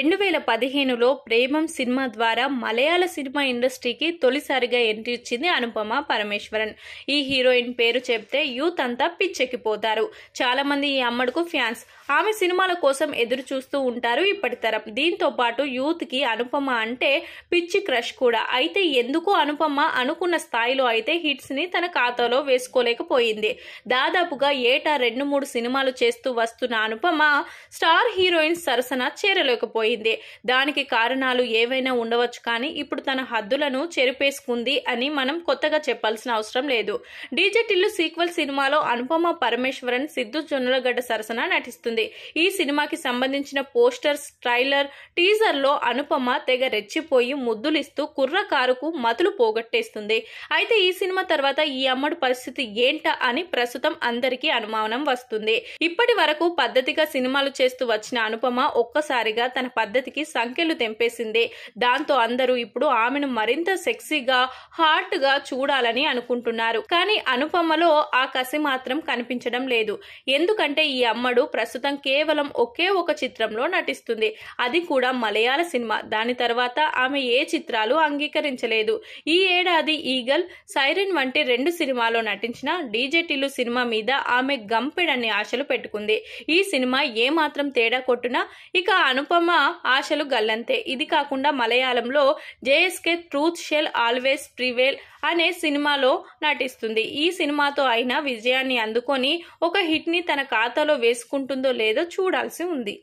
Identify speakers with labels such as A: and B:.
A: 2015లో Premam cinema ద్వారా మలయాళ cinema ఇండస్ట్రీకి తొలిసారిగా ఎంట్రీ ఇచ్చింది అనుపమ పరమేశ్వరన్. ఈ హీరోయిన్ పేరు చెప్తే యూత్ అంతా పిచ్చెక్కిపోతారు. చాలా మంది ఈ అమ్మడుకు ఫ్యాన్స్. ఆమె సినిమాల కోసం ఎదురు చూస్తూ ఉంటారు ఇప్పటి తరం. దీంతో పాటు యూత్ కి అనుపమ అంటే పిచ్చి క్రష్ కూడా. అయితే ఎందుకు అనుపమ అనుకున్న స్థాయిలో అయితే హిట్స్ ని తన ఖాతాలో వేసుకోలేకపోయింది. దాదాపుగా ఏటా 2-3 సినిమాలు చేస్తూ వస్తున్న అనుపమ స్టార్ హీరోయిన్ సరసన చేరలేకపోయింది. దానికి కారణాలు ఏవైనా ఉండవచ్చు, కానీ ఇప్పుడు తన హద్దులను చెరిపేసుకుంది అని మనం కొత్తగా చెప్పాల్సిన అవసరం లేదు. డీజే టిల్లు సీక్వెల్ సినిమాలో అనుపమ పరమేశ్వరన్ సిద్ధు జొన్నలగడ్డ సరసన నటిస్తుంది. ఈ సినిమాకి సంబంధించిన పోస్టర్స్, ట్రైలర్, టీజర్ లో అనుపమ తెగ రెచ్చిపోయి ముద్దులిస్తూ కుర్రకారుకు మతులు పోగొట్టేస్తుంది. అయితే ఈ సినిమా తర్వాత ఈ అమ్మడు పరిస్థితి ఏంటా అని ప్రస్తుతం అందరికీ అనుమానం వస్తుంది. ఇప్పటి వరకు పద్ధతిగా సినిమాలు చేస్తూ వచ్చిన అనుపమ ఒక్కసారిగా తన పద్ధతికి సంకెళ్లు తెంపేసింది. దాంతో అందరూ ఇప్పుడు ఆమెను మరింత సెక్సీగా, హాట్ గా చూడాలని అనుకుంటున్నారు. కానీ అనుపమలో ఆ కసి మాత్రం కనిపించడం లేదు. ఎందుకంటే ఈ అమ్మడు ప్రస్తుతం కేవలం ఒకే ఒక చిత్రంలో నటిస్తుంది. అది కూడా మలయాళ సినిమా. దాని తర్వాత ఆమె ఏ చిత్రాలు అంగీకరించలేదు. ఈ ఏడాది ఈగల్, సైరన్ వంటి 2 సినిమాలో నటించిన డీజే టిల్లు సినిమా మీద ఆమె గంపెడన్ని ఆశలు పెట్టుకుంది. ఈ సినిమా ఏ మాత్రం తేడా కొట్టునా ఇక అనుపమ ఆశలు గల్లంతే. ఇది కాకుండా మలయాళంలో JSK truth shell always prevail అనే సినిమాలో నటిస్తుంది. ఈ సినిమాతో అయినా విజయాన్ని అందుకొని ఒక హిట్ ని తన ఖాతాలో వేసుకుంటుందో లేదో చూడాల్సి ఉంది.